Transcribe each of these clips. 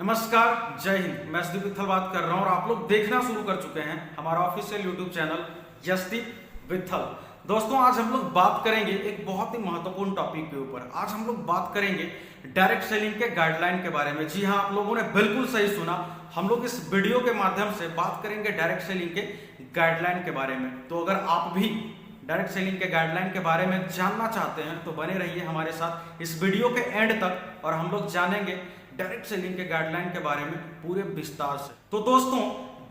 नमस्कार, जय हिंद। मैं यशदीप वित्थल बात कर रहा हूं और आप लोग देखना शुरू कर चुके हैं हमारा ऑफिशियल यूट्यूब चैनल यशदीप वित्थल। दोस्तों, आज हम लोग बात करेंगे एक बहुत ही महत्वपूर्ण टॉपिक के ऊपर। आज हम लोग बात करेंगे डायरेक्ट सेलिंग के गाइडलाइन के बारे में। जी हां, आप लोगों ने बिल्कुल सही सुना। हम लोग इस वीडियो के माध्यम से बात करेंगे डायरेक्ट सेलिंग के गाइडलाइन के बारे में। तो अगर आप भी डायरेक्ट सेलिंग के गाइडलाइन के बारे में जानना चाहते हैं तो बने रहिए हमारे साथ इस वीडियो के एंड तक और हम लोग जानेंगे डायरेक्ट सेलिंग के गाइडलाइन के बारे में पूरे विस्तार से। तो दोस्तों,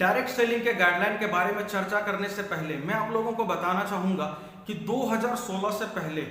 डायरेक्ट सेलिंग के गाइडलाइन के बारे में चर्चा करने से पहले मैं आप लोगों को बताना चाहूंगा कि 2016 से पहले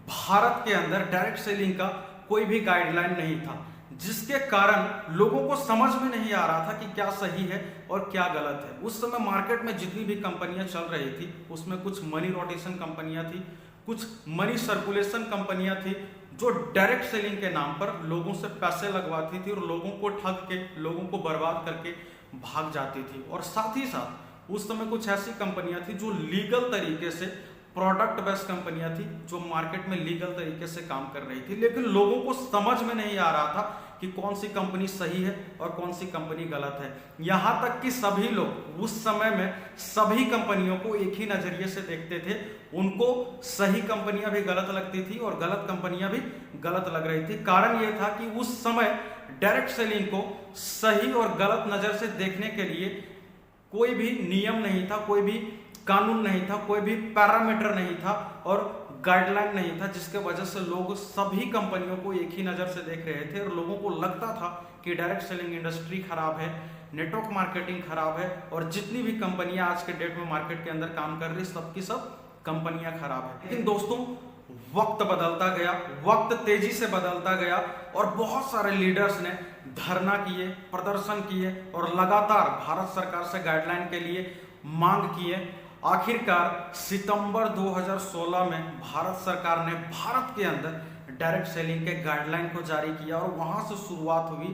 भारत के अंदर डायरेक्ट सेलिंग का कोई भी गाइडलाइन नहीं था, जिसके कारण लोगों को समझ में नहीं आ रहा था कि क्या सही है और क्या गलत है। उस समय मार्केट में जितनी भी कंपनियां चल रही थी उसमें कुछ मनी रोटेशन कंपनियां थी, कुछ मनी सर्कुलेशन कंपनियां थी जो डायरेक्ट सेलिंग के नाम पर लोगों से पैसे लगवाती थी और लोगों को ठग के, लोगों को बर्बाद करके भाग जाती थी। और साथ ही साथ उस समय कुछ ऐसी कंपनियां थी जो लीगल तरीके से, प्रोडक्ट बेस्ड कंपनियां थी जो मार्केट में लीगल तरीके से काम कर रही थी, लेकिन लोगों को समझ में नहीं आ रहा था कि कौन सी कंपनी सही है और कौन सी कंपनी गलत है। यहां तक कि सभी लोग उस समय में सभी कंपनियों को एक ही नजरिए से देखते थे। उनको सही कंपनियां भी गलत लगती थी और गलत कंपनियां भी गलत लग रही थी। कारण यह था कि उस समय डायरेक्ट सेलिंग को सही और गलत नजर से देखने के लिए कोई भी नियम नहीं था, कोई भी कानून नहीं था, कोई भी पैरामीटर नहीं था और गाइडलाइन नहीं था, जिसके वजह से लोग सभी कंपनियों को एक ही नजर से देख रहे थे और लोगों को लगता था कि डायरेक्ट सेलिंग इंडस्ट्री खराब है, नेटवर्क मार्केटिंग खराब है और जितनी भी कंपनियां आज के डेट में मार्केट के अंदर काम कर रही सबकी सब कंपनियां खराब है। लेकिन दोस्तों, वक्त बदलता गया, वक्त तेजी से बदलता गया और बहुत सारे लीडर्स ने धरना किए, प्रदर्शन किए और लगातार भारत सरकार से गाइडलाइन के लिए मांग किए। आखिरकार सितंबर 2016 में भारत सरकार ने भारत के अंदर डायरेक्ट सेलिंग के गाइडलाइन को जारी किया और वहां से शुरुआत हुई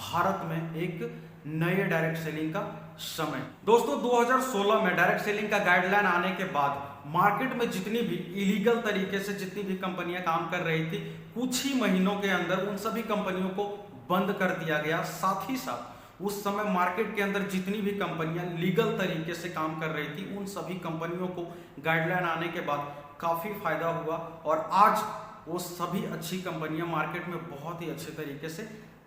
भारत में एक नए डायरेक्ट सेलिंग का समय। दोस्तों, 2016 में डायरेक्ट सेलिंग का गाइडलाइन आने के बाद मार्केट में जितनी भी इलीगल तरीके से जितनी भी कंपनियां काम कर रही थी, कुछ ही महीनों के अंदर उन सभी कंपनियों को बंद कर दिया गया। साथ ही साथ उस समय मार्केट के अंदर जितनी भी कंपनियां लीगल तरीके से काम कर रही थी उन सभी कंपनियों को गाइडलाइन आने के बाद काफी फायदा हुआ और आज वो सभी अच्छी कंपनियां मार्केट में बहुत ही अच्छे तरीके से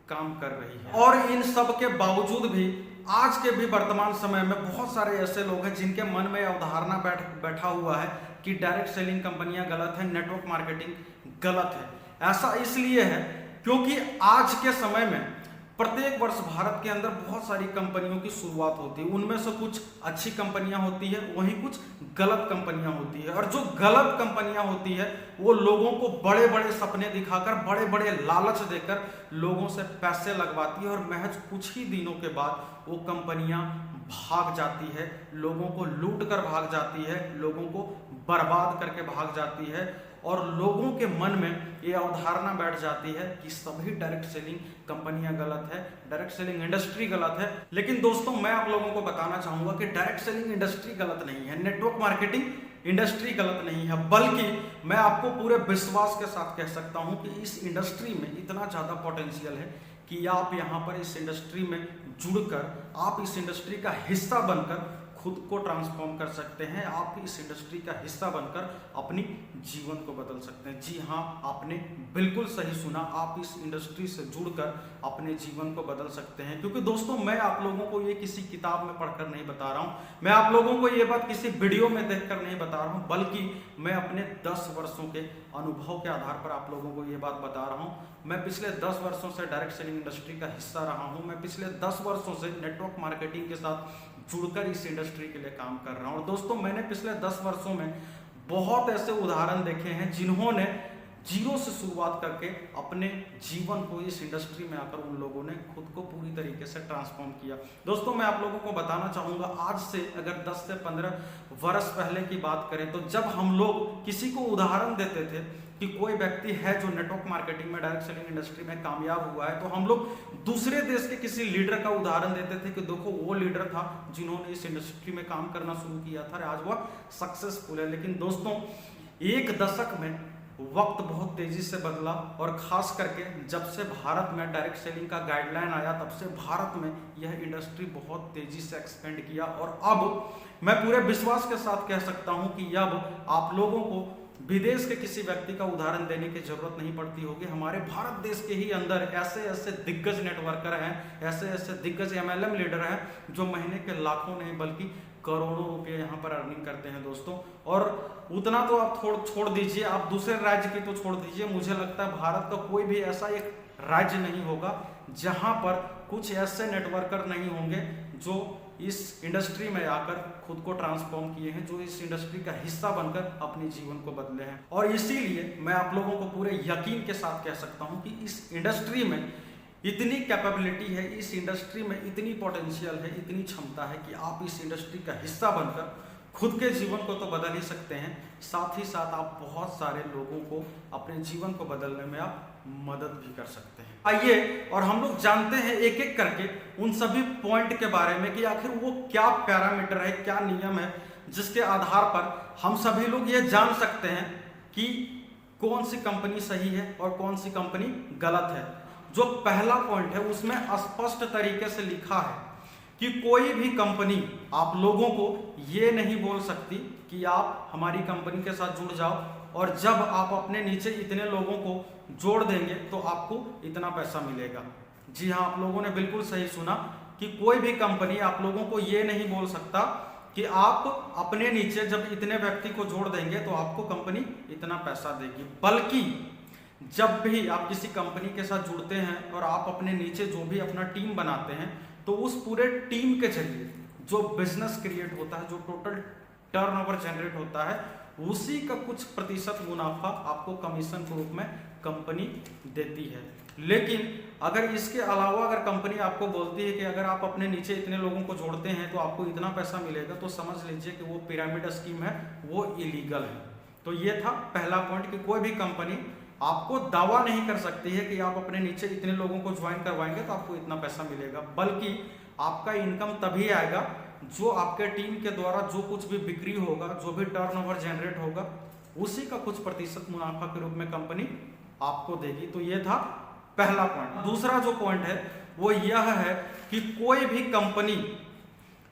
काम कर रही है। और इन सब के बावजूद भी आज के भी वर्तमान समय में बहुत सारे ऐसे लोग हैं जिनके मन में अवधारणा बैठा हुआ है कि डायरेक्ट सेलिंग कंपनियां गलत है, नेटवर्क मार्केटिंग गलत है। ऐसा इसलिए है क्योंकि आज के समय में प्रत्येक वर्ष भारत के अंदर बहुत सारी कंपनियों की शुरुआत होती है। उनमें से कुछ अच्छी कंपनियां होती है, वहीं कुछ गलत कंपनियां होती है। और जो गलत कंपनियां होती है वो लोगों को बड़े बड़े सपने दिखाकर, बड़े बड़े लालच देकर लोगों से पैसे लगवाती है और महज कुछ ही दिनों के बाद वो कंपनियां भाग जाती है, लोगों को लूट कर भाग जाती है, लोगों को बर्बाद करके भाग जाती है और लोगों के मन में ये अवधारणा बैठ जाती है कि सभी डायरेक्ट सेलिंग कंपनियां गलत है, डायरेक्ट सेलिंग इंडस्ट्री गलत है। लेकिन दोस्तों, मैं आप लोगों को बताना चाहूंगा कि डायरेक्ट सेलिंग इंडस्ट्री गलत नहीं है, नेटवर्क मार्केटिंग इंडस्ट्री गलत नहीं है, बल्कि मैं आपको पूरे विश्वास के साथ कह सकता हूं कि इस इंडस्ट्री में इतना ज्यादा पोटेंशियल है कि आप यहां पर इस इंडस्ट्री में जुड़कर, आप इस इंडस्ट्री का हिस्सा बनकर खुद को ट्रांसफॉर्म कर सकते हैं। आप इस इंडस्ट्री का हिस्सा बनकर अपनी जीवन को बदल सकते हैं। जी हाँ, आपने बिल्कुल सही सुना, आप इस इंडस्ट्री से जुड़कर अपने जीवन को बदल सकते हैं। क्योंकि दोस्तों, मैं आप लोगों को ये किसी किताब में पढ़कर नहीं बता रहा हूँ, मैं आप लोगों को ये बात किसी वीडियो में देखकर नहीं बता रहा हूँ, बल्कि मैं अपने 10 वर्षों के अनुभव के आधार पर आप लोगों को ये बात बता रहा हूँ। मैं पिछले 10 वर्षों से डायरेक्ट सेलिंग इंडस्ट्री का हिस्सा रहा हूँ। मैं पिछले 10 वर्षों से नेटवर्क मार्केटिंग के साथ जुड़कर इस इंडस्ट्री के लिए काम कर रहा हूं। और दोस्तों, मैंने पिछले 10 वर्षों में बहुत ऐसे उदाहरण देखे हैं जिन्होंने जीरो से शुरुआत करके अपने जीवन को इस इंडस्ट्री में आकर उन लोगों ने खुद को पूरी तरीके से ट्रांसफॉर्म किया। दोस्तों, मैं आप लोगों को बताना चाहूंगा, आज से अगर 10 से 15 वर्ष पहले की बात करें तो जब हम लोग किसी को उदाहरण देते थे कि कोई व्यक्ति है जो नेटवर्क मार्केटिंग में, डायरेक्ट सेलिंग इंडस्ट्री में कामयाब हुआ है, तो हम लोग दूसरे देश के किसी लीडर का उदाहरण देते थे कि देखो वो लीडर था जिन्होंने इस इंडस्ट्री में काम करना शुरू किया था, आज वह सक्सेसफुल है। लेकिन दोस्तों, एक दशक में वक्त बहुत तेजी से बदला और खास करके जब से भारत में डायरेक्ट सेलिंग का गाइडलाइन आया तब से भारत में यह इंडस्ट्री बहुत तेजी से एक्सपेंड किया। और अब मैं पूरे विश्वास के साथ कह सकता हूं कि अब आप लोगों को विदेश के किसी व्यक्ति का उदाहरण देने की जरूरत नहीं पड़ती होगी। हमारे भारत देश के ही अंदर ऐसे ऐसे दिग्गज नेटवर्कर हैं, ऐसे ऐसे दिग्गज MLM लीडर हैं जो महीने के लाखों नहीं बल्कि करोड़ों रुपए यहाँ पर अर्निंग करते हैं दोस्तों। और उतना तो आप छोड़ दीजिए, आप दूसरे राज्य की तो छोड़ दीजिए, मुझे लगता है भारत का कोई भी ऐसा एक राज्य नहीं होगा जहां पर कुछ ऐसे नेटवर्कर नहीं होंगे जो इस इंडस्ट्री में आकर खुद को ट्रांसफॉर्म किए हैं, जो इस इंडस्ट्री का हिस्सा बनकर अपने जीवन को बदले हैं। और इसीलिए मैं आप लोगों को पूरे यकीन के साथ कह सकता हूं कि इस इंडस्ट्री में इतनी कैपेबिलिटी है, इस इंडस्ट्री में इतनी पोटेंशियल है, इतनी क्षमता है कि आप इस इंडस्ट्री का हिस्सा बनकर खुद के जीवन को तो बदल ही सकते हैं, साथ ही साथ आप बहुत सारे लोगों को अपने जीवन को बदलने में आप मदद भी कर सकते हैं। आइए और हम लोग जानते हैं एक एक करके उन सभी पॉइंट के बारे में कि आखिर वो क्या पैरामीटर है, क्या नियम है जिसके आधार पर हम सभी लोग ये जान सकते हैं कि कौन सी कंपनी सही है और कौन सी कंपनी गलत है। जो पहला पॉइंट है उसमें स्पष्ट तरीके से लिखा है कि कोई भी कंपनी आप लोगों को ये नहीं बोल सकती कि आप हमारी कंपनी के साथ जुड़ जाओ और जब आप अपने नीचे इतने लोगों को जोड़ देंगे तो आपको इतना पैसा मिलेगा। जी हाँ, आप लोगों ने बिल्कुल सही सुना कि कोई भी कंपनी आप लोगों को ये नहीं बोल सकता कि आप अपने नीचे जब इतने व्यक्ति को जोड़ देंगे तो आपको कंपनी इतना पैसा देगी, बल्कि जब भी आप किसी कंपनी के साथ जुड़ते हैं और आप अपने नीचे जो भी अपना टीम बनाते हैं तो उस पूरे टीम के जरिए जो बिजनेस क्रिएट होता है, जो टोटल टर्नओवर जनरेट होता है, उसी का कुछ प्रतिशत मुनाफा आपको कमीशन के रूप में कंपनी देती है। लेकिन अगर इसके अलावा अगर कंपनी आपको बोलती है कि अगर आप अपने नीचे इतने लोगों को जोड़ते हैं तो आपको इतना पैसा मिलेगा, तो समझ लीजिए कि वो पिरामिड स्कीम है, वो इलीगल है। तो ये था पहला पॉइंट कि कोई भी कंपनी आपको दावा नहीं कर सकती है कि आप अपने नीचे इतने लोगों को ज्वाइन करवाएंगे तो आपको इतना पैसा मिलेगा, बल्कि आपका इनकम तभी आएगा जो आपके टीम के द्वारा जो कुछ भी बिक्री होगा, जो भी टर्नओवर जनरेट होगा, उसी का कुछ प्रतिशत मुनाफा के रूप में कंपनी आपको देगी। तो ये था पहला पॉइंट। दूसरा जो पॉइंट है वो यह है कि कोई भी कंपनी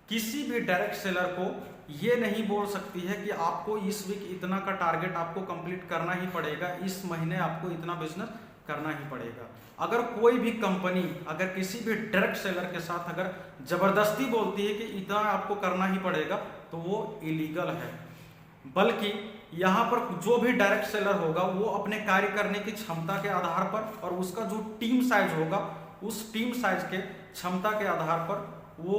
किसी भी डायरेक्ट सेलर को ये नहीं बोल सकती है कि आपको इस वीक इतना का टारगेट आपको कंप्लीट करना ही पड़ेगा, इस महीने आपको इतना बिजनेस करना ही पड़ेगा। अगर कोई भी कंपनी अगर किसी भी डायरेक्ट सेलर के साथ अगर जबरदस्ती बोलती है कि इतना आपको करना ही पड़ेगा तो वो इलीगल है, बल्कि यहाँ पर जो भी डायरेक्ट सेलर होगा वो अपने कार्य करने की क्षमता के आधार पर और उसका जो टीम साइज होगा उस टीम साइज के क्षमता के आधार पर वो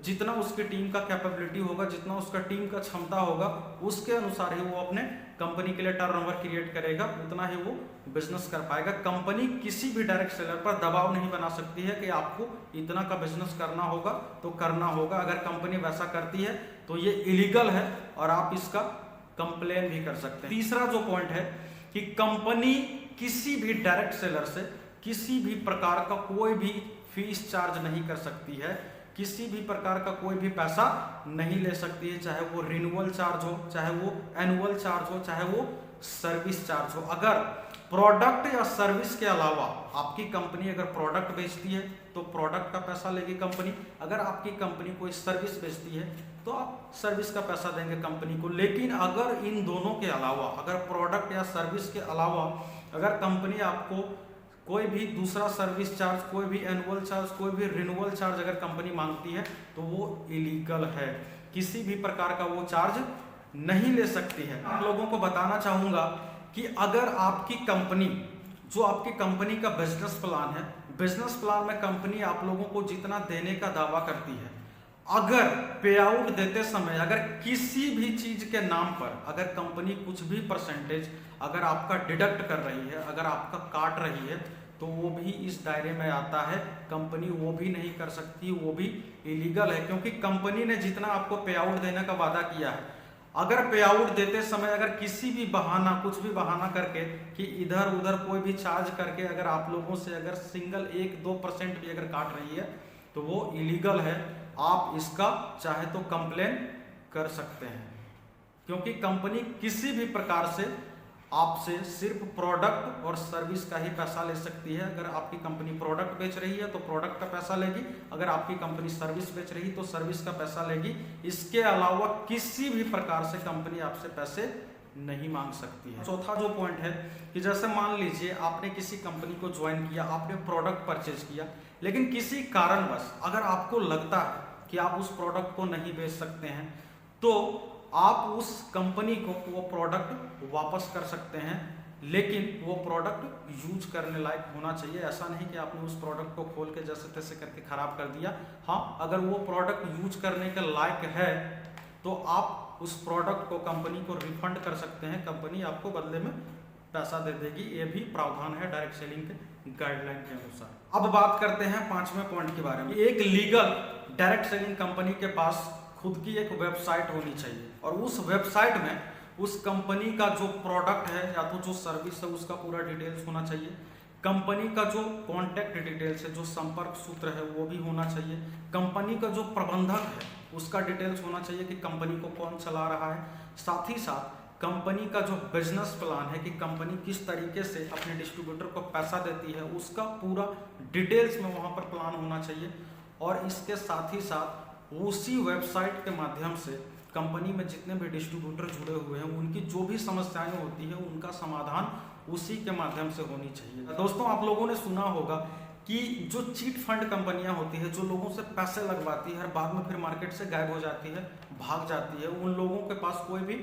जितना उसके टीम का कैपेबिलिटी होगा, जितना उसका टीम का क्षमता होगा, उसके अनुसार ही वो अपने कंपनी के लिए टर्नओवर क्रिएट करेगा, उतना ही वो बिजनेस कर पाएगा। कंपनी किसी भी डायरेक्ट सेलर पर दबाव नहीं बना सकती है कि आपको इतना का बिजनेस करना होगा तो करना होगा। अगर कंपनी वैसा करती है तो ये इलीगल है और आप इसका कंप्लेन भी कर सकते हैं। तीसरा जो पॉइंट है कि कंपनी किसी भी डायरेक्ट सेलर से किसी भी प्रकार का कोई भी फीस चार्ज नहीं कर सकती है, किसी भी प्रकार का कोई भी पैसा नहीं ले सकती है, चाहे वो रिन्यूअल चार्ज हो, चाहे वो एनुअल चार्ज हो, चाहे वो सर्विस चार्ज हो। अगर प्रोडक्ट या सर्विस के अलावा आपकी कंपनी अगर प्रोडक्ट बेचती है तो प्रोडक्ट का पैसा लेगी कंपनी, अगर आपकी कंपनी कोई सर्विस बेचती है तो आप सर्विस का पैसा देंगे कंपनी को। लेकिन अगर इन दोनों के अलावा, अगर प्रोडक्ट या सर्विस के अलावा अगर कंपनी आपको कोई भी दूसरा सर्विस चार्ज, कोई भी एनुअल चार्ज, कोई भी रिन्यूअल चार्ज अगर कंपनी मांगती है तो वो इलीगल है, किसी भी प्रकार का वो चार्ज नहीं ले सकती है। आप लोगों को बताना चाहूंगा कि अगर आपकी कंपनी, जो आपकी कंपनी का बिजनेस प्लान है, बिजनेस प्लान में कंपनी आप लोगों को जितना देने का दावा करती है, अगर पे आउट देते समय अगर किसी भी चीज के नाम पर अगर कंपनी कुछ भी परसेंटेज अगर आपका डिडक्ट कर रही है, अगर आपका काट रही है, तो वो भी इस दायरे में आता है। कंपनी वो भी नहीं कर सकती, वो भी इलीगल है, क्योंकि कंपनी ने जितना आपको पे आउट देने का वादा किया है, अगर पे आउट देते समय अगर किसी भी बहाना, कुछ भी बहाना करके कि इधर उधर कोई भी चार्ज करके अगर आप लोगों से अगर सिंगल 1-2% भी अगर काट रही है तो वो इलीगल है। आप इसका चाहे तो कंप्लेन कर सकते हैं, क्योंकि कंपनी किसी भी प्रकार से आपसे सिर्फ प्रोडक्ट और सर्विस का ही पैसा ले सकती है। अगर आपकी कंपनी प्रोडक्ट बेच रही है तो प्रोडक्ट का पैसा लेगी, अगर आपकी कंपनी सर्विस बेच रही तो सर्विस का पैसा लेगी। इसके अलावा किसी भी प्रकार से कंपनी आपसे पैसे नहीं मांग सकती है। चौथा जो पॉइंट है कि जैसे मान लीजिए आपने किसी कंपनी को ज्वाइन किया, आपने प्रोडक्ट परचेज किया, लेकिन किसी कारणवश अगर आपको लगता है कि आप उस प्रोडक्ट को नहीं बेच सकते हैं तो आप उस कंपनी को वो प्रोडक्ट वापस कर सकते हैं, लेकिन वो प्रोडक्ट यूज करने लायक होना चाहिए। ऐसा नहीं कि आपने उस प्रोडक्ट को खोल के जैसे तैसे करके खराब कर दिया। हाँ, अगर वो प्रोडक्ट यूज करने के लायक है तो आप उस प्रोडक्ट को कंपनी को रिफंड कर सकते हैं, कंपनी आपको बदले में पैसा दे देगी। ये भी प्रावधान है डायरेक्ट सेलिंग के गाइडलाइन के अनुसार। अब बात करते हैं पांचवें पॉइंट के बारे में। एक लीगल डायरेक्ट सेलिंग कंपनी के पास खुद की एक वेबसाइट होनी चाहिए और उस वेबसाइट में उस कंपनी का जो प्रोडक्ट है या तो जो सर्विस है उसका पूरा डिटेल्स होना चाहिए। कंपनी का जो कॉन्टैक्ट डिटेल्स है, जो संपर्क सूत्र है वो भी होना चाहिए। कंपनी का जो प्रबंधक है उसका डिटेल्स होना चाहिए कि कंपनी को कौन चला रहा है। साथ ही साथ कंपनी का जो बिजनेस प्लान है कि कंपनी किस तरीके से अपने डिस्ट्रीब्यूटर को पैसा देती है उसका पूरा डिटेल्स में वहाँ पर प्लान होना चाहिए। और इसके साथ ही साथ उसी वेबसाइट के माध्यम से कंपनी में जितने भी डिस्ट्रीब्यूटर जुड़े हुए हैं उनकी जो भी समस्याएं होती है उनका समाधान उसी के माध्यम से होनी चाहिए। दोस्तों, आप लोगों ने सुना होगा कि जो चीट फंड कंपनियां होती है, जो लोगों से पैसे लगवाती है और बाद में फिर मार्केट से गायब हो जाती है, भाग जाती है, उन लोगों के पास कोई भी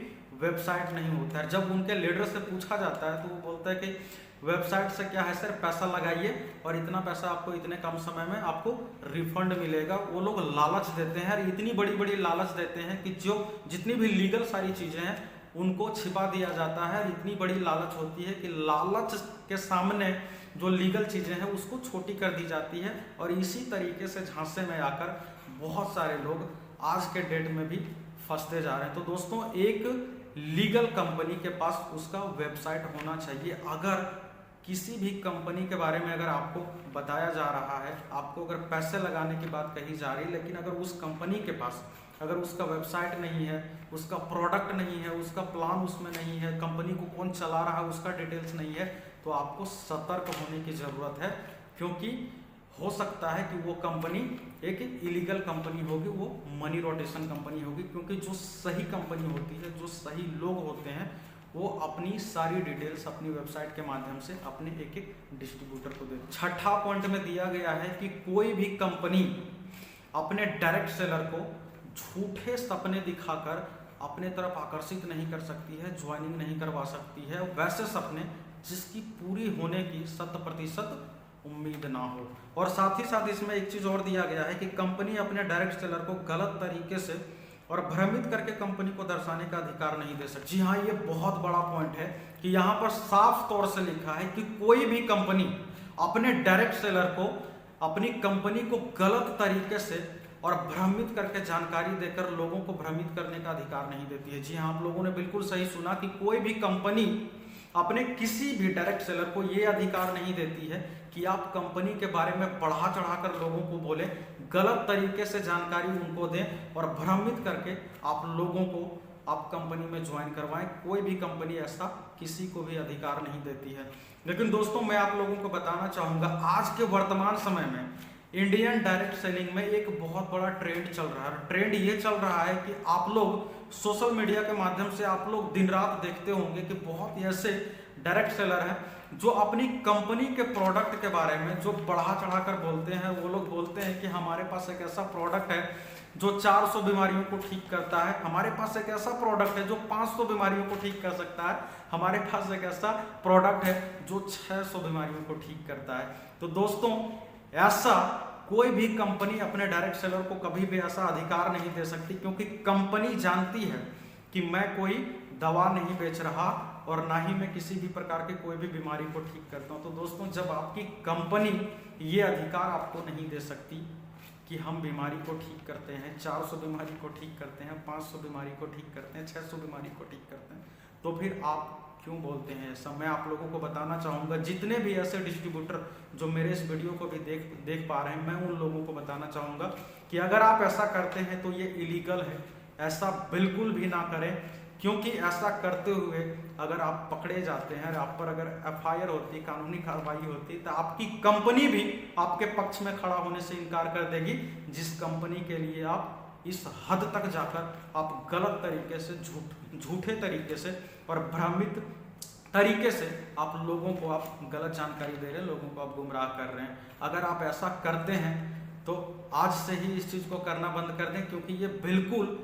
वेबसाइट नहीं होता है। जब उनके लीडर से पूछा जाता है तो वो बोलता है कि वेबसाइट से क्या है सर, पैसा लगाइए और इतना पैसा आपको इतने कम समय में आपको रिफंड मिलेगा। वो लोग लालच देते हैं और इतनी बड़ी बड़ी लालच देते हैं कि जो जितनी भी लीगल सारी चीजें हैं उनको छिपा दिया जाता है। इतनी बड़ी लालच होती है कि लालच के सामने जो लीगल चीजें हैं उसको छोटी कर दी जाती है और इसी तरीके से झांसे में आकर बहुत सारे लोग आज के डेट में भी फंसते जा रहे हैं। तो दोस्तों, एक लीगल कंपनी के पास उसका वेबसाइट होना चाहिए। अगर किसी भी कंपनी के बारे में अगर आपको बताया जा रहा है, आपको अगर पैसे लगाने की बात कही जा रही है, लेकिन अगर उस कंपनी के पास अगर उसका वेबसाइट नहीं है, उसका प्रोडक्ट नहीं है, उसका प्लान उसमें नहीं है, कंपनी को कौन चला रहा है उसका डिटेल्स नहीं है, तो आपको सतर्क होने की ज़रूरत है। क्योंकि हो सकता है कि वो कंपनी एक इलीगल कंपनी होगी, वो मनी रोटेशन कंपनी होगी। क्योंकि जो सही कंपनी होती है, जो सही लोग होते हैं, वो अपनी सारी डिटेल्स अपनी वेबसाइट के माध्यम से अपने एक एक डिस्ट्रीब्यूटर को देते हैं। छठा पॉइंट में दिया गया है कि कोई भी कंपनी अपने डायरेक्ट सेलर को झूठे सपने दिखाकर अपने तरफ आकर्षित नहीं कर सकती है, ज्वाइनिंग नहीं करवा सकती है, वैसे सपने जिसकी पूरी होने की 100% उम्मीद ना हो। और साथ ही साथ इसमें एक चीज और दिया गया है कि कंपनी अपने डायरेक्ट सेलर को गलत तरीके से और भ्रमित करके कंपनी को दर्शाने का अधिकार नहीं दे सकती। जी हाँ, ये बहुत बड़ा पॉइंट है कि यहाँ पर साफ तौर से लिखा है कि कोई भी कंपनी अपने डायरेक्ट सेलर को अपनी कंपनी को गलत तरीके से और भ्रमित करके जानकारी देकर लोगों को भ्रमित करने का अधिकार नहीं देती है। जी हाँ, आप लोगों ने बिल्कुल सही सुना कि कोई भी कंपनी अपने किसी भी डायरेक्ट सेलर को ये अधिकार नहीं देती है कि आप कंपनी के बारे में बढ़ा चढ़ाकर लोगों को बोले, गलत तरीके से जानकारी उनको दें और भ्रमित करके आप लोगों को आप कंपनी में ज्वाइन करवाएं। कोई भी कंपनी ऐसा किसी को भी अधिकार नहीं देती है। लेकिन दोस्तों, मैं आप लोगों को बताना चाहूँगा, आज के वर्तमान समय में इंडियन डायरेक्ट सेलिंग में एक बहुत बड़ा ट्रेंड चल रहा है। ट्रेंड ये चल रहा है कि आप लोग सोशल मीडिया के माध्यम से आप लोग दिन रात देखते होंगे कि बहुत ऐसे डायरेक्ट सेलर हैं जो अपनी कंपनी के प्रोडक्ट के बारे में जो बढ़ा चढ़ाकर बोलते हैं। वो लोग बोलते हैं कि हमारे पास एक ऐसा प्रोडक्ट है जो 400 बीमारियों को ठीक करता है, हमारे पास एक ऐसा प्रोडक्ट है जो 500 बीमारियों को ठीक कर सकता है, हमारे पास एक ऐसा प्रोडक्ट है जो 600 बीमारियों को ठीक करता है। तो दोस्तों, ऐसा कोई भी कंपनी अपने डायरेक्ट सेलर को कभी भी ऐसा अधिकार नहीं दे सकती, क्योंकि कंपनी जानती है कि मैं कोई दवा नहीं बेच रहा और ना ही मैं किसी भी प्रकार के कोई भी बीमारी को ठीक करता हूं। तो दोस्तों, जब आपकी कंपनी ये अधिकार आपको नहीं दे सकती कि हम बीमारी को ठीक करते हैं, 400 बीमारी को ठीक करते हैं, 500 बीमारी को ठीक करते हैं, 600 बीमारी को ठीक करते हैं, तो फिर आप क्यों बोलते हैं ऐसा? मैं आप लोगों को बताना चाहूँगा, जितने भी ऐसे डिस्ट्रीब्यूटर जो मेरे इस वीडियो को भी देख पा रहे हैं, मैं उन लोगों को बताना चाहूँगा कि अगर आप ऐसा करते हैं तो ये इलीगल है। ऐसा बिल्कुल भी ना करें, क्योंकि ऐसा करते हुए अगर आप पकड़े जाते हैं, आप पर अगर FIR होती, कानूनी कार्रवाई होती, तो आपकी कंपनी भी आपके पक्ष में खड़ा होने से इनकार कर देगी, जिस कंपनी के लिए आप इस हद तक जाकर आप गलत तरीके से, झूठे तरीके से और भ्रमित तरीके से आप लोगों को आप गलत जानकारी दे रहे हैं, लोगों को आप गुमराह कर रहे हैं। अगर आप ऐसा करते हैं तो आज से ही इस चीज़ को करना बंद कर दें, क्योंकि ये बिल्कुल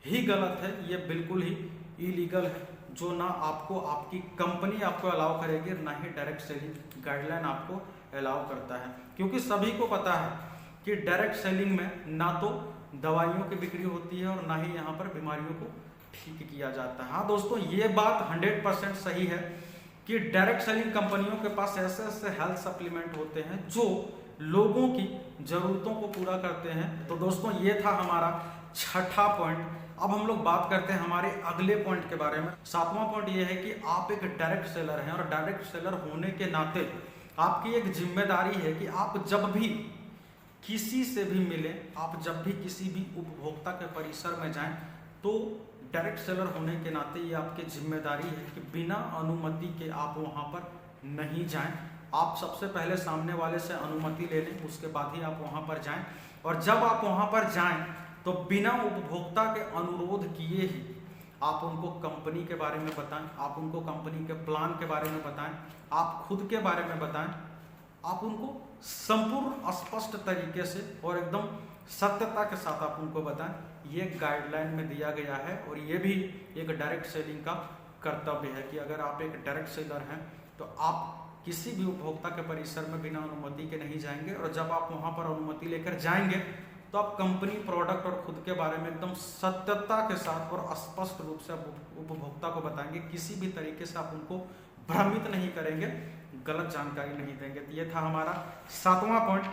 ही गलत है, ये बिल्कुल ही इलीगल है, जो ना आपको आपकी कंपनी आपको अलाउ करेगी, ना ही डायरेक्ट सेलिंग गाइडलाइन आपको अलाउ करता है। क्योंकि सभी को पता है कि डायरेक्ट सेलिंग में ना तो दवाइयों की बिक्री होती है और ना ही यहाँ पर बीमारियों को ठीक किया जाता है। हाँ दोस्तों, ये बात 100% सही है कि डायरेक्ट सेलिंग कंपनियों के पास ऐसे ऐसे हेल्थ सप्लीमेंट होते हैं जो लोगों की जरूरतों को पूरा करते हैं। तो दोस्तों, ये था हमारा छठा पॉइंट। अब हम लोग बात करते हैं हमारे अगले पॉइंट के बारे में। सातवां पॉइंट ये है कि आप एक डायरेक्ट सेलर हैं और डायरेक्ट सेलर होने के नाते आपकी एक जिम्मेदारी है कि आप जब भी किसी से भी मिलें, आप जब भी किसी भी उपभोक्ता के परिसर में जाएं, तो डायरेक्ट सेलर होने के नाते ये आपकी जिम्मेदारी है कि बिना अनुमति के आप वहाँ पर नहीं जाएं। आप सबसे पहले सामने वाले से अनुमति ले लें, उसके बाद ही आप वहाँ पर जाएं। और जब आप वहाँ पर जाएं तो बिना उपभोक्ता के अनुरोध किए ही आप उनको कंपनी के बारे में बताएं, आप उनको कंपनी के प्लान के बारे में बताएं, आप खुद के बारे में बताएं, आप उनको संपूर्ण स्पष्ट तरीके से और एकदम सत्यता के साथ आप उनको बताएं। ये गाइडलाइन में दिया गया है और ये भी एक डायरेक्ट सेलिंग का कर्तव्य है कि अगर आप एक डायरेक्ट सेलर हैं तो आप किसी भी उपभोक्ता के परिसर में बिना अनुमति के नहीं जाएंगे। और जब आप वहाँ पर अनुमति लेकर जाएंगे तो आप कंपनी, प्रोडक्ट और खुद के बारे में एकदम सत्यता के साथ और स्पष्ट रूप से आप उपभोक्ता को बताएंगे। किसी भी तरीके से आप उनको भ्रमित नहीं करेंगे, गलत जानकारी नहीं देंगे। तो ये था हमारा सातवां पॉइंट।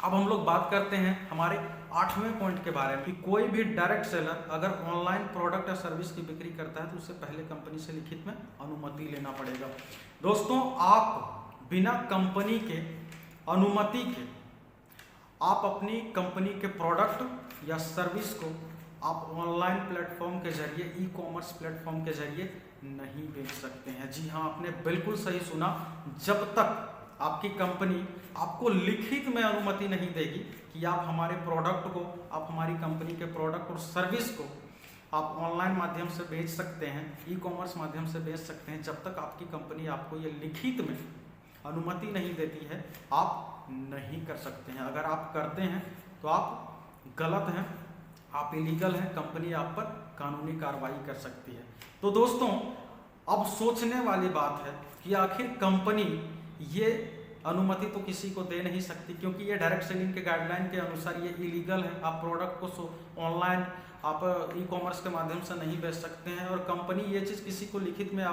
अब हम लोग बात करते हैं हमारे आठवें पॉइंट के बारे में कि कोई भी डायरेक्ट सेलर अगर ऑनलाइन प्रोडक्ट या सर्विस की बिक्री करता है तो उससे पहले कंपनी से लिखित में अनुमति लेना पड़ेगा। दोस्तों, आप बिना कंपनी के अनुमति के आप अपनी कंपनी के प्रोडक्ट या सर्विस को आप ऑनलाइन प्लेटफॉर्म के जरिए, ई-कॉमर्स प्लेटफॉर्म के जरिए नहीं बेच सकते हैं। जी हाँ, आपने बिल्कुल सही सुना। जब तक आपकी कंपनी आपको लिखित में अनुमति नहीं देगी कि आप हमारे प्रोडक्ट को, आप हमारी कंपनी के प्रोडक्ट और सर्विस को आप ऑनलाइन माध्यम से बेच सकते हैं, ई-कॉमर्स माध्यम से बेच सकते हैं, जब तक आपकी कंपनी आपको ये लिखित में अनुमति नहीं देती है, आप नहीं कर सकते हैं। अगर आप करते हैं तो आप गलत हैं, आप इलीगल हैं, कंपनी आप पर कानूनी कार्रवाई कर सकती है। तो दोस्तों, अब सोचने वाली बात है कि आखिर कंपनी ये अनुमति तो किसी को दे नहीं सकती, क्योंकि ये डायरेक्ट सेलिंग के गाइडलाइन के अनुसार ये इलीगल है। आप प्रोडक्ट को ऑनलाइन, आप ई-कॉमर्स के माध्यम से नहीं बेच सकते हैं। और कंपनी ये चीज़ किसी को लिखित में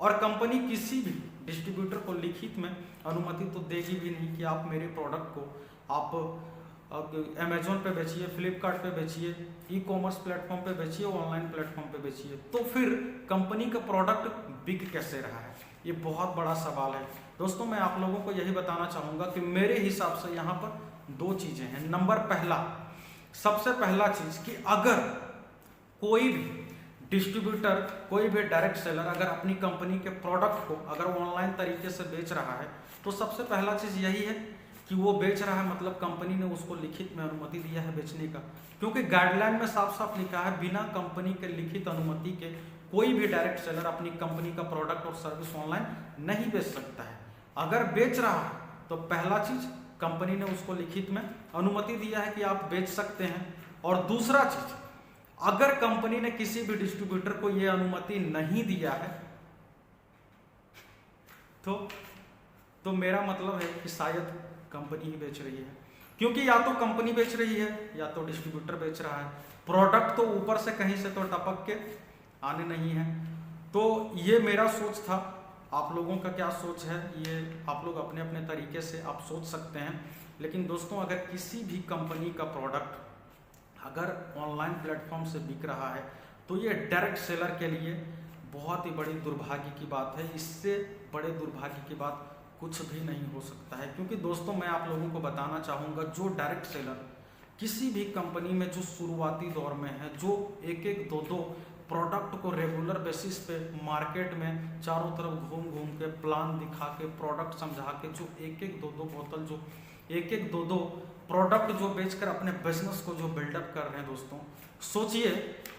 और कंपनी किसी भी डिस्ट्रीब्यूटर को लिखित में अनुमति तो देगी भी नहीं कि आप मेरे प्रोडक्ट को आप अमेजोन पे बेचिए, फ्लिपकार्ट पे बेचिए, ई-कॉमर्स प्लेटफॉर्म पे बेचिए, ऑनलाइन प्लेटफॉर्म पे बेचिए। तो फिर कंपनी का प्रोडक्ट बिक कैसे रहा है, ये बहुत बड़ा सवाल है। दोस्तों, मैं आप लोगों को यही बताना चाहूँगा कि मेरे हिसाब से यहाँ पर दो चीज़ें हैं। नंबर पहला, सबसे पहला चीज़ कि अगर कोई भी डिस्ट्रीब्यूटर, कोई भी डायरेक्ट सेलर अगर अपनी कंपनी के प्रोडक्ट को अगर ऑनलाइन तरीके से बेच रहा है, तो सबसे पहला चीज़ यही है कि वो बेच रहा है मतलब कंपनी ने उसको लिखित में अनुमति दिया है बेचने का। क्योंकि गाइडलाइन में साफ साफ लिखा है, बिना कंपनी के लिखित अनुमति के कोई भी डायरेक्ट सेलर अपनी कंपनी का प्रोडक्ट और सर्विस ऑनलाइन नहीं बेच सकता है। अगर बेच रहा है तो पहला चीज, कंपनी ने उसको लिखित में अनुमति दिया है कि आप बेच सकते हैं। और दूसरा चीज, अगर कंपनी ने किसी भी डिस्ट्रीब्यूटर को यह अनुमति नहीं दिया है तो मेरा मतलब है कि शायद कंपनी ही बेच रही है। क्योंकि या तो कंपनी बेच रही है या तो डिस्ट्रीब्यूटर बेच रहा है। प्रोडक्ट तो ऊपर से कहीं से तो टपक के आने नहीं है। तो ये मेरा सोच था। आप लोगों का क्या सोच है, ये आप लोग अपने अपने तरीके से आप सोच सकते हैं। लेकिन दोस्तों, अगर किसी भी कंपनी का प्रोडक्ट अगर ऑनलाइन प्लेटफॉर्म से बिक रहा है तो ये डायरेक्ट सेलर के लिए बहुत ही बड़ी दुर्भाग्य की बात है। इससे बड़े दुर्भाग्य की बात कुछ भी नहीं हो सकता है। क्योंकि दोस्तों, मैं आप लोगों को बताना चाहूँगा, जो डायरेक्ट सेलर किसी भी कंपनी में जो शुरुआती दौर में है, जो एक एक दो दो प्रोडक्ट को रेगुलर बेसिस पे मार्केट में चारों तरफ घूम घूम के प्लान दिखा के प्रोडक्ट समझा के जो एक एक दो बोतल जो एक एक दो प्रोडक्ट जो बेचकर अपने बिजनेस को जो बिल्डअप कर रहे हैं दोस्तों, सोचिए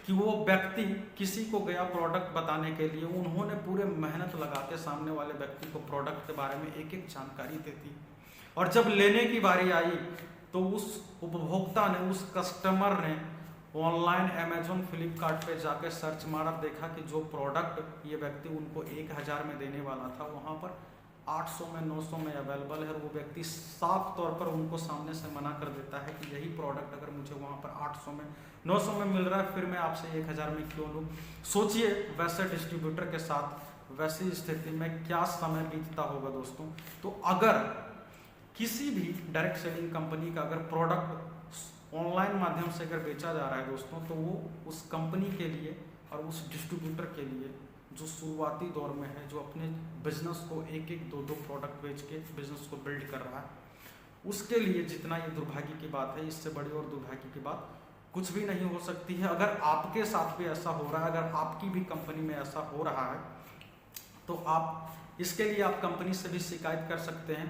कि वो व्यक्ति किसी को गया प्रोडक्ट बताने के लिए, उन्होंने पूरे मेहनत लगा के सामने वाले व्यक्ति को प्रोडक्ट के बारे में एक एक जानकारी देती, और जब लेने की बारी आई तो उस उपभोक्ता ने, उस कस्टमर ने ऑनलाइन अमेजोन फ्लिपकार्ट पे जाके सर्च मारा, देखा कि जो प्रोडक्ट ये व्यक्ति उनको 1000 में देने वाला था वहाँ पर 800 में 900 में अवेलेबल है, और वो व्यक्ति साफ तौर पर उनको सामने से मना कर देता है कि यही प्रोडक्ट अगर मुझे वहाँ पर 800 में 900 में मिल रहा है फिर मैं आपसे 1000 में क्यों लूँ। सोचिए वैसे डिस्ट्रीब्यूटर के साथ वैसी स्थिति में क्या समय बीतता होगा दोस्तों। तो अगर किसी भी डायरेक्ट सेलिंग कंपनी का अगर प्रोडक्ट ऑनलाइन माध्यम से अगर बेचा जा रहा है दोस्तों, तो वो उस कंपनी के लिए और उस डिस्ट्रीब्यूटर के लिए जो शुरुआती दौर में है, जो अपने बिजनेस को एक एक दो प्रोडक्ट बेच के बिजनेस को बिल्ड कर रहा है, उसके लिए जितना ये दुर्भाग्य की बात है, इससे बड़ी और दुर्भाग्य की बात कुछ भी नहीं हो सकती है। अगर आपके साथ भी ऐसा हो रहा है, अगर आपकी भी कंपनी में ऐसा हो रहा है, तो आप इसके लिए आप कंपनी से भी शिकायत कर सकते हैं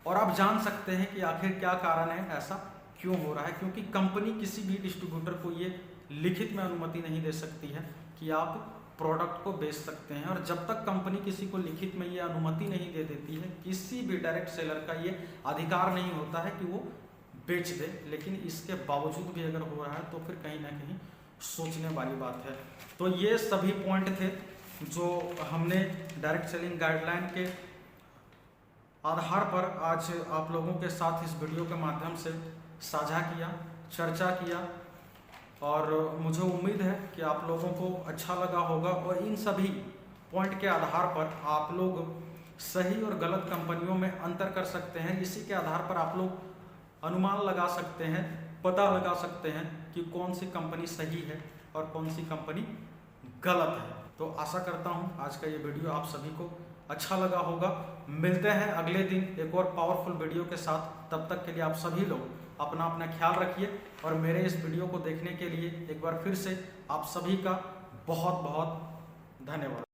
और आप जान सकते हैं कि आखिर क्या कारण है, ऐसा क्यों हो रहा है। क्योंकि कंपनी किसी भी डिस्ट्रीब्यूटर को ये लिखित में अनुमति नहीं दे सकती है कि आप प्रोडक्ट को बेच सकते हैं, और जब तक कंपनी किसी को लिखित में ये अनुमति नहीं दे देती है, किसी भी डायरेक्ट सेलर का ये अधिकार नहीं होता है कि वो बेच दे। लेकिन इसके बावजूद भी अगर हो रहा है तो फिर कहीं ना कहीं सोचने वाली बात है। तो ये सभी पॉइंट थे जो हमने डायरेक्ट सेलिंग गाइडलाइन के आधार पर आज आप लोगों के साथ इस वीडियो के माध्यम से साझा किया, चर्चा किया, और मुझे उम्मीद है कि आप लोगों को अच्छा लगा होगा। और इन सभी पॉइंट के आधार पर आप लोग सही और गलत कंपनियों में अंतर कर सकते हैं। इसी के आधार पर आप लोग अनुमान लगा सकते हैं, पता लगा सकते हैं कि कौन सी कंपनी सही है और कौन सी कंपनी गलत है। तो आशा करता हूँ आज का ये वीडियो आप सभी को अच्छा लगा होगा। मिलते हैं अगले दिन एक और पावरफुल वीडियो के साथ। तब तक के लिए आप सभी लोग अपना अपना ख्याल रखिए, और मेरे इस वीडियो को देखने के लिए एक बार फिर से आप सभी का बहुत बहुत धन्यवाद।